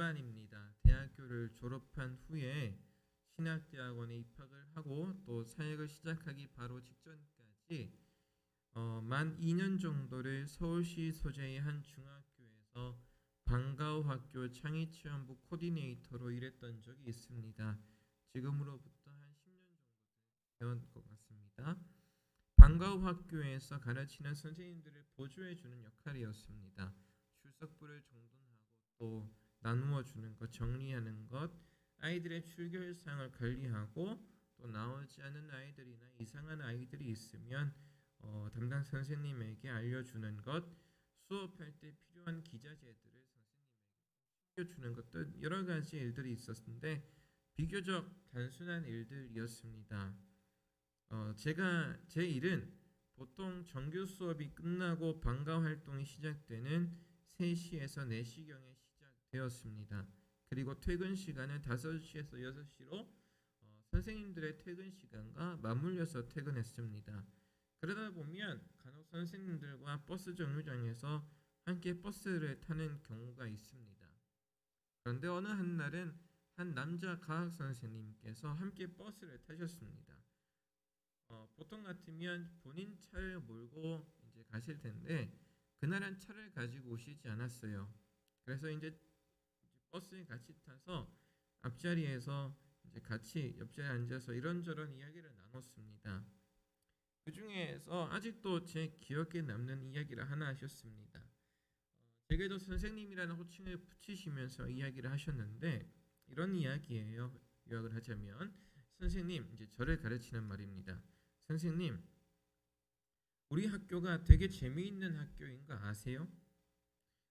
저만입니다. 대학교를 졸업한 후에 신학대학원에 입학을 하고 또 사역을 시작하기 바로 직전까지 만 2년 정도를 서울시 소재의 한 중학교에서 방과후 학교 창의체험부 코디네이터로 일했던 적이 있습니다. 지금으로부터 한 10년 정도 되었던 것 같습니다. 방과후 학교에서 가르치는 선생님들을 보조해 주는 역할이었습니다. 출석부를 정돈하고 또 나누어 주는 것, 정리하는 것, 아이들의 출결사항을 관리하고 또 나오지 않은 아이들이나 이상한 아이들이 있으면 담당 선생님에게 알려주는 것, 수업할 때 필요한 기자재들을 선생님에게 챙겨주는 것도 여러 가지 일들이 있었는데 비교적 단순한 일들이었습니다. 제 일은 보통 정규 수업이 끝나고 방과 활동이 시작되는 3시에서 4시경에 시작되었습니다. 그리고 퇴근 시간은 5시에서 6시로 선생님들의 퇴근 시간과 맞물려서 퇴근했습니다. 그러다 보면 간혹 선생님들과 버스 정류장에서 함께 버스를 타는 경우가 있습니다. 그런데 어느 한 날은 한 남자 과학 선생님께서 함께 버스를 타셨습니다. 보통 같으면 본인 차를 몰고 이제 가실 텐데 그날은 차를 가지고 오시지 않았어요. 그래서 이제 버스에 같이 타서 앞자리에서 이제 같이 옆자리에 앉아서 이런저런 이야기를 나눴습니다. 그 중에서 아직도 제 기억에 남는 이야기를 하나 하셨습니다. 제게도 선생님이라는 호칭을 붙이시면서 이야기를 하셨는데 이런 이야기예요. 요약을 하자면 선생님, 이제 저를 가르치는 말입니다. 선생님, 우리 학교가 되게 재미있는 학교인 거 아세요?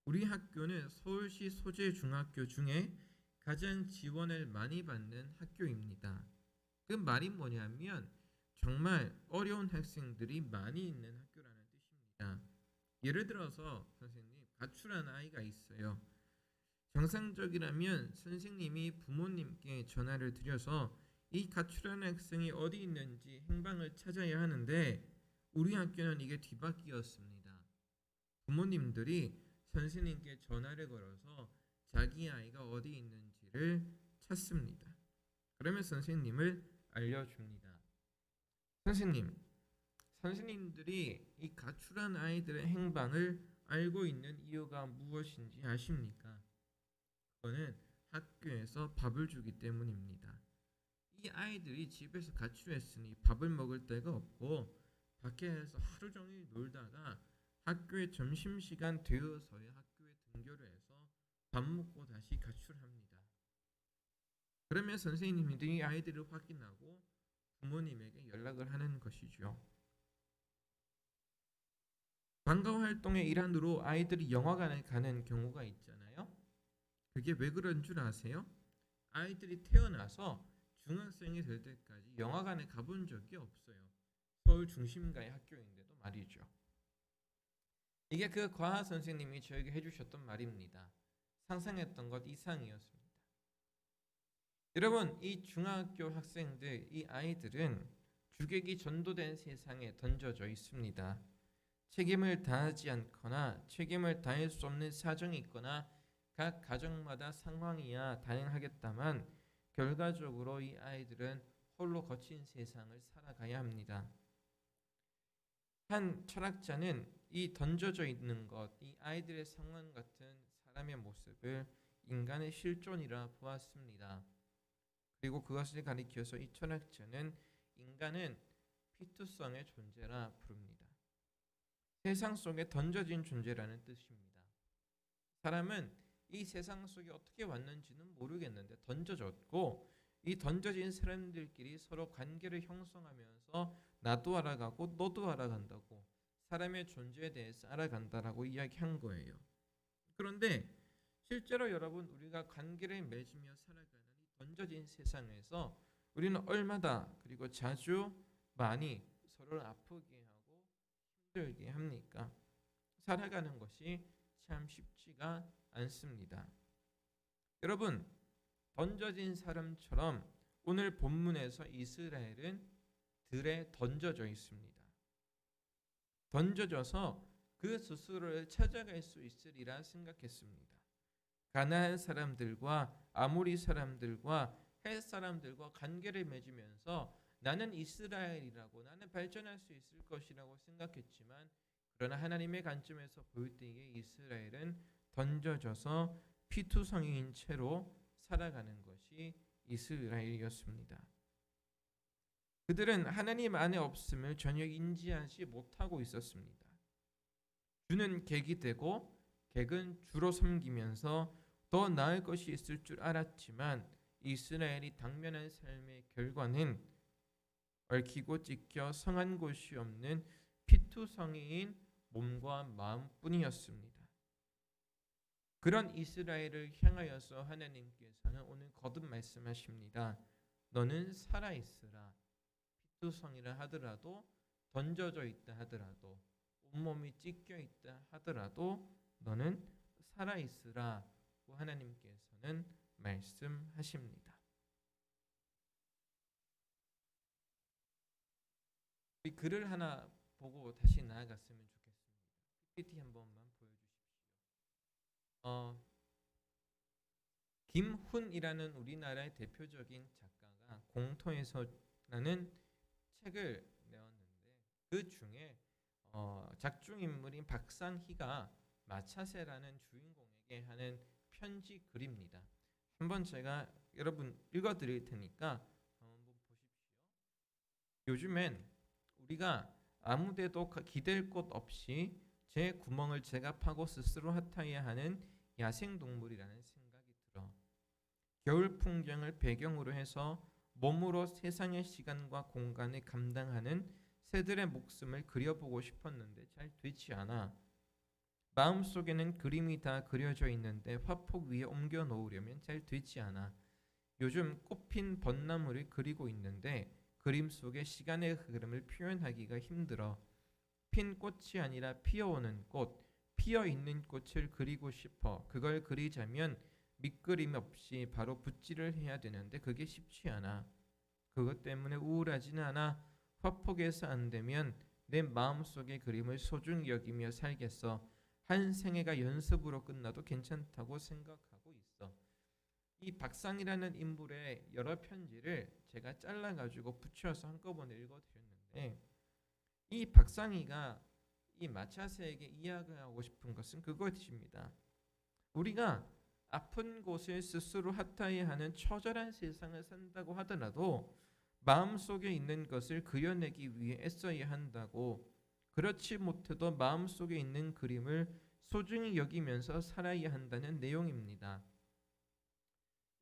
우리 학교는 서울시 소재 중학교 중에 가장 지원을 많이 받는 학교입니다. 그 말이 뭐냐면 정말 어려운 학생들이 많이 있는 학교라는 뜻입니다. 예를 들어서 선생님, 가출한 아이가 있어요. 정상적이라면 선생님이 부모님께 전화를 드려서 이 가출한 학생이 어디 있는지 행방을 찾아야 하는데 우리 학교는 이게 뒤바뀌었습니다. 부모님들이 선생님께 전화를 걸어서 자기 아이가 어디 있는지를 찾습니다. 그러면 선생님을 알려줍니다. 선생님들이 이 가출한 아이들의 행방을 알고 있는 이유가 무엇인지 아십니까? 그거는 학교에서 밥을 주기 때문입니다. 이 아이들이 집에서 가출했으니 밥을 먹을 데가 없고 밖에서 하루 종일 놀다가 학교에 점심시간 되어서야 학교에 등교를 해서 밥 먹고 다시 가출합니다. 그러면 선생님들이 아이들을 확인하고 부모님에게 연락을 하는 것이죠. 방과후 활동의 일환으로 아이들이 영화관에 가는 경우가 있잖아요. 그게 왜 그런 줄 아세요? 아이들이 태어나서 중학생이 될 때까지 영화관에 가본 적이 없어요. 서울 중심가의 학교인데도 말이죠. 이게 그 과학 선생님이 저에게 해주셨던 말입니다. 상상했던 것 이상이었습니다. 여러분, 이 중학교 학생들, 이 아이들은 주객이 전도된 세상에 던져져 있습니다. 책임을 다하지 않거나 책임을 다할 수 없는 사정이 있거나 각 가정마다 상황이야 다양하겠다만 결과적으로 이 아이들은 홀로 거친 세상을 살아가야 합니다. 한 철학자는 이 던져져 있는 것, 이 아이들의 상황 같은 사람의 모습을 인간의 실존이라 보았습니다. 그리고 그것을 가리켜서 이 철학자는 인간은 피투성의 존재라 부릅니다. 세상 속에 던져진 존재라는 뜻입니다. 사람은 이 세상 속에 어떻게 왔는지는 모르겠는데 던져졌고 이 던져진 사람들끼리 서로 관계를 형성하면서 나도 알아가고 너도 알아간다고 사람의 존재에 대해서 알아간다라고 이야기한 거예요. 그런데 실제로 여러분 우리가 관계를 맺으며 살아가는 이 던져진 세상에서 우리는 얼마나 그리고 자주 많이 서로를 아프게 하고 힘들게 합니까? 살아가는 것이 참 쉽지가 않습니다. 여러분, 던져진 사람처럼 오늘 본문에서 이스라엘은 들에 던져져 있습니다. 던져져서 그 스스로를 찾아갈 수 있으리라 생각했습니다. 가나안 사람들과 아모리 사람들과 헷 사람들과 관계를 맺으면서 나는 이스라엘이라고, 나는 발전할 수 있을 것이라고 생각했지만, 그러나 하나님의 관점에서 볼 때에 이스라엘은 던져져서 피투성이인 채로 살아가는 것이 이스라엘이었습니다. 그들은 하나님 안에 없음을 전혀 인지하지 못하고 있었습니다. 주는 객이 되고 객은 주로 섬기면서 더 나을 것이 있을 줄 알았지만, 이스라엘이 당면한 삶의 결과는 얽히고 찢겨 성한 곳이 없는 피투성이인 몸과 마음뿐이었습니다. 그런 이스라엘을 향하여서 하나님께서는 오늘 거듭 말씀하십니다. 너는 살아있으라. 피투성이라 하더라도, 던져져 있다 하더라도, 온몸이 찢겨 있다 하더라도 너는 살아있으라고 하나님께서는 말씀하십니다. 우리 글을 하나 보고 다시 나아갔으면 좋겠습니다. PPT 한 번만 보여주십시오. 김훈이라는 우리나라의 대표적인 작가가 공터에서라는 책을 내었는데, 그 중에 작중 인물인 박상희가 마차새라는 주인공에게 하는 편지 글입니다. 한번 제가 여러분 읽어드릴 테니까 한번 보십시오. 요즘엔 우리가 아무데도 기댈 곳 없이 제 구멍을 제가 파고 스스로 핫하야 하는 야생동물이라는 생각이 들어. 겨울 풍경을 배경으로 해서 몸으로 세상의 시간과 공간을 감당하는 새들의 목숨을 그려보고 싶었는데 잘 되지 않아. 마음속에는 그림이 다 그려져 있는데 화폭 위에 옮겨 놓으려면 잘 되지 않아. 요즘 꽃핀 벚나무를 그리고 있는데 그림 속에 시간의 흐름을 표현하기가 힘들어. 핀 꽃이 아니라 피어오는 꽃, 피어있는 꽃을 그리고 싶어. 그걸 그리자면 밑그림 없이 바로 붓질을 해야 되는데 그게 쉽지 않아. 그것 때문에 우울하지는 않아. 화폭에서 안 되면 내 마음속의 그림을 소중히 여기며 살겠어. 한 생애가 연습으로 끝나도 괜찮다고 생각하고 있어. 이 박상이라는 인물의 여러 편지를 제가 잘라가지고 붙여서 한꺼번에 읽어드렸는데, 이 박상이가 이 마차새에게 이야기하고 싶은 것은 그것입니다. 우리가 아픈 곳을 스스로 핫하게 하는 처절한 세상을 산다고 하더라도 마음속에 있는 것을 그려내기 위해 애써야 한다고, 그렇지 못해도 마음속에 있는 그림을 소중히 여기면서 살아야 한다는 내용입니다.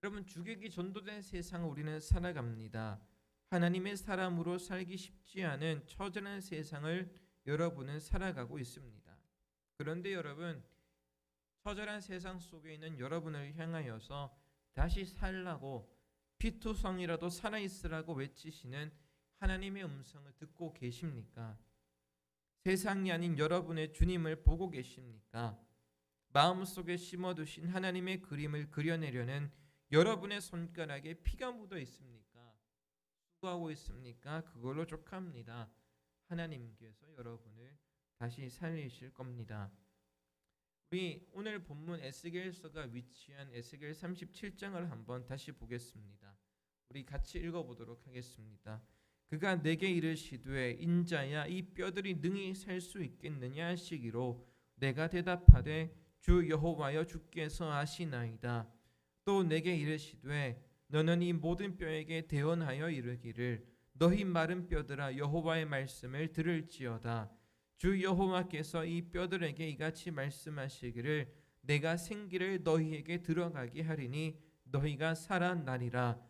여러분, 주객이 전도된 세상을 우리는 살아갑니다. 하나님의 사람으로 살기 쉽지 않은 처절한 세상을 여러분은 살아가고 있습니다. 그런데 여러분, 처절한 세상 속에 있는 여러분을 향하여서 다시 살라고 피투성이라도 살아있으라고 외치시는 하나님의 음성을 듣고 계십니까? 세상이 아닌 여러분의 주님을 보고 계십니까? 마음속에 심어두신 하나님의 그림을 그려내려는 여러분의 손가락에 피가 묻어 있습니까? 수고하고 있습니까? 그걸로 족합니다. 하나님께서 여러분을 다시 살리실 겁니다. 우리 오늘 본문 에스겔서가 위치한 에스겔 37장을 한번 다시 보겠습니다. 우리 같이 읽어보도록 하겠습니다. 그가 내게 이르시되 인자야 이 뼈들이 능히 살 수 있겠느냐 하시기로 내가 대답하되 주 여호와여 주께서 아시나이다. 또 내게 이르시되 너는 이 모든 뼈에게 대언하여 이르기를 너희 마른 뼈들아 여호와의 말씀을 들을지어다. 주 여호와께서 이 뼈들에게 이같이 말씀하시기를 내가 생기를 너희에게 들어가게 하리니 너희가 살아나리라.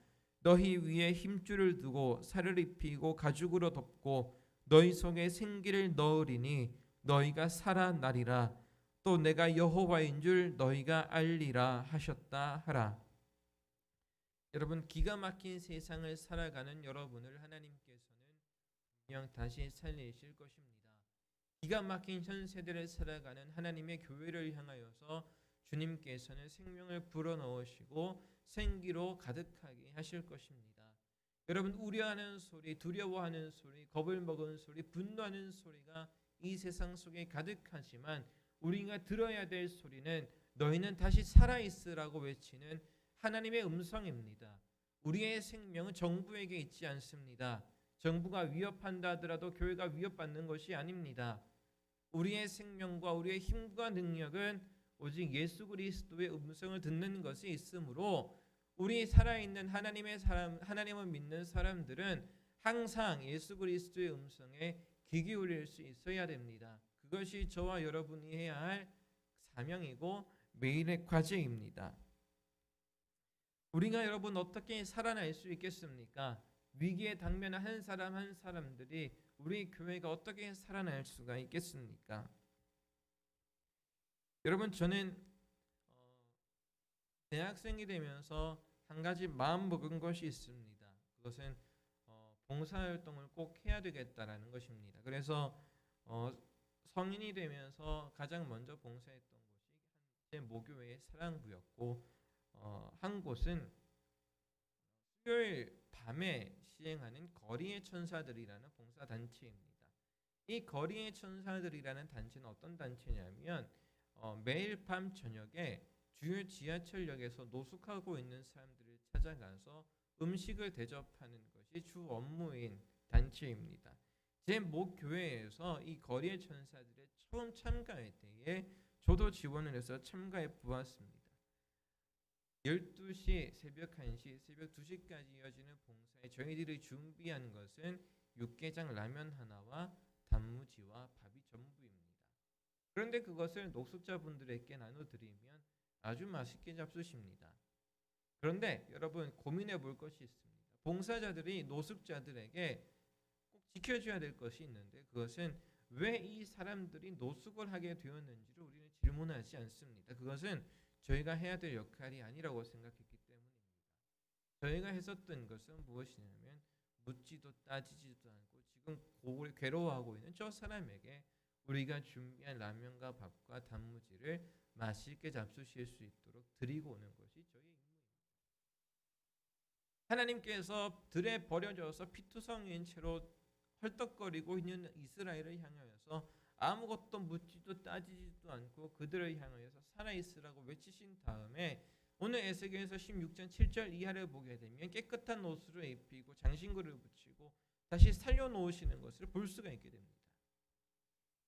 너희 위에 힘줄을 두고 살을 입히고 가죽으로 덮고 너희 속에 생기를 넣으리니 너희가 살아나리라. 또 내가 여호와인 줄 너희가 알리라 하셨다 하라. 여러분, 기가 막힌 세상을 살아가는 여러분을 하나님께서는 분명 다시 살리실 것입니다. 기가 막힌 현 세대를 살아가는 하나님의 교회를 향하여서 주님께서는 생명을 불어넣으시고 생기로 가득하게 하실 것입니다. 여러분, 우려하는 소리, 두려워하는 소리, 겁을 먹은 소리, 분노하는 소리가 이 세상 속에 가득하지만 우리가 들어야 될 소리는 너희는 다시 살아있으라고 외치는 하나님의 음성입니다. 우리의 생명은 정부에게 있지 않습니다. 정부가 위협한다 하더라도 교회가 위협받는 것이 아닙니다. 우리의 생명과 우리의 힘과 능력은 오직 예수 그리스도의 음성을 듣는 것이 있으므로 우리 살아있는 하나님을 믿는 사람들은 항상 예수 그리스도의 음성에 귀 기울일 수 있어야 됩니다. 그것이 저와 여러분이 해야 할 사명이고 매일의 과제입니다. 우리가 여러분 어떻게 살아날 수 있겠습니까? 위기에 당면한 한 사람 한 사람들이 우리 교회가 어떻게 살아날 수가 있겠습니까? 여러분 저는 대학생이 되면서 한 가지 마음 먹은 것이 있습니다. 그것은 봉사활동을 꼭 해야 되겠다라는 것입니다. 그래서 성인이 되면서 가장 먼저 봉사했던 곳이 한때 모교회의 사랑부였고 한 곳은 수요일 밤에 시행하는 거리의 천사들이라는 봉사단체입니다. 이 거리의 천사들이라는 단체는 어떤 단체냐면 매일 밤 저녁에 주요 지하철역에서 노숙하고 있는 사람들을 찾아가서 음식을 대접하는 것이 주 업무인 단체입니다. 제 목교회에서 이 거리의 천사들에 처음 참가할 때에 저도 지원을 해서 참가해 보았습니다. 12시, 새벽 1시, 새벽 2시까지 이어지는 봉사에 저희들이 준비한 것은 육개장 라면 하나와 단무지와 밥이 전부입니다. 그런데 그것을 노숙자분들에게 나눠드리면 아주 맛있게 잡수십니다. 그런데 여러분 고민해 볼 것이 있습니다. 봉사자들이 노숙자들에게 꼭 지켜줘야 될 것이 있는데 그것은 왜 이 사람들이 노숙을 하게 되었는지를 우리는 질문하지 않습니다. 그것은 저희가 해야 될 역할이 아니라고 생각했기 때문입니다. 저희가 했었던 것은 무엇이냐면 묻지도 따지지도 않고 지금 괴로워하고 있는 저 사람에게 우리가 준비한 라면과 밥과 단무지를 맛있게 잡수실 수 있도록 드리고 오는 것이 저희 임무입니다. 하나님께서 들에 버려져서 피투성이인 채로 헐떡거리고 있는 이스라엘을 향하여서 아무것도 묻지도 따지지도 않고 그들을 향하여서 살아있으라고 외치신 다음에 오늘 에스겔서 16장 7절 이하를 보게 되면 깨끗한 옷을 입히고 장신구를 붙이고 다시 살려놓으시는 것을 볼 수가 있게 됩니다.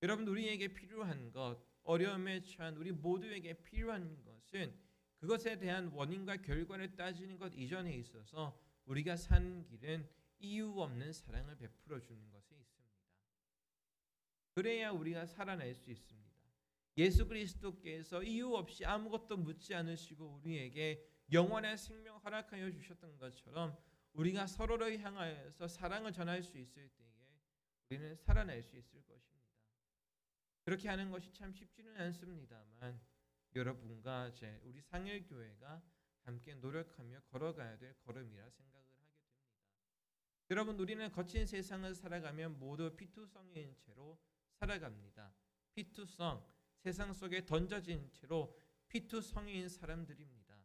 여러분 우리에게 필요한 것, 어려움에 처한 우리 모두에게 필요한 것은 그것에 대한 원인과 결과를 따지는 것 이전에 있어서 우리가 사는 길은 이유 없는 사랑을 베풀어 주는 것에 있습니다. 그래야 우리가 살아날 수 있습니다. 예수 그리스도께서 이유 없이 아무것도 묻지 않으시고 우리에게 영원한 생명 허락하여 주셨던 것처럼 우리가 서로를 향하여서 사랑을 전할 수 있을 때에 우리는 살아날 수 있을 것입니다. 그렇게 하는 것이 참 쉽지는 않습니다만 여러분과 우리 상일교회가 함께 노력하며 걸어가야 될 걸음이라 생각을 하게 됩니다. 여러분 우리는 거친 세상을 살아가며 모두 피투성이인 채로 살아갑니다. 피투성, 세상 속에 던져진 채로 피투성이인 사람들입니다.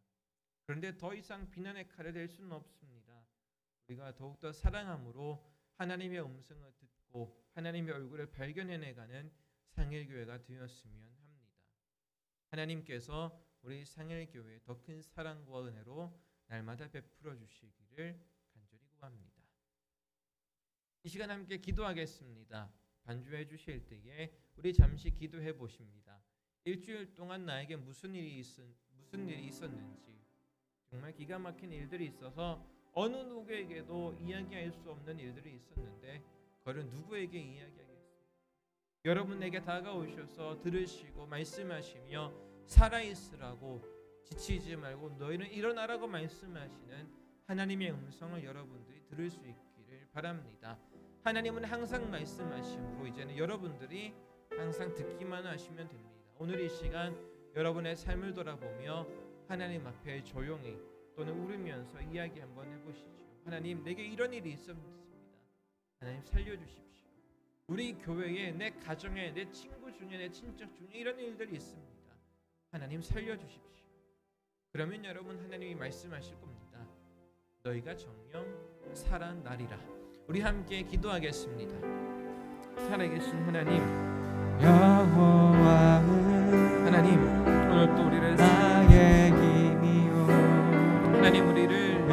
그런데 더 이상 비난의 칼이 될 수는 없습니다. 우리가 더욱더 사랑함으로 하나님의 음성을 듣고 하나님의 얼굴을 발견해내가는 상일교회가 되었으면 합니다. 하나님께서 우리 상일교회에 더 큰 사랑과 은혜로 날마다 베풀어 주시기를 간절히 구합니다. 이 시간 함께 기도하겠습니다. 반주해 주실 때에 우리 잠시 기도해 보십니다. 일주일 동안 나에게 무슨 일이 있었는지 정말 기가 막힌 일들이 있어서 어느 누구에게도 이야기할 수 없는 일들이 있었는데 그걸 누구에게 이야기하겠습니까? 여러분에게 다가오셔서 들으시고 말씀하시며 살아있으라고 지치지 말고 너희는 일어나라고 말씀하시는 하나님의 음성을 여러분들이 들을 수 있기를 바랍니다. 하나님은 항상 말씀하시므로 이제는 여러분들이 항상 듣기만 하시면 됩니다. 오늘 이 시간 여러분의 삶을 돌아보며 하나님 앞에 조용히 또는 울으면서 이야기 한번 해보시죠. 하나님 내게 이런 일이 있었습니다. 하나님 살려주십시오. 우리 교회에 내 가정에 내 친구 중에 내 친척 중에 이런 일들이 있습니다. 하나님 살려주십시오. 그러면 여러분 하나님이 말씀하실 겁니다. 너희가 정녕 살아나리라. 우리 함께 기도하겠습니다. 살아계신 하나님, 하나님 오늘 또 우리를 나의 힘이요 하나님 우리를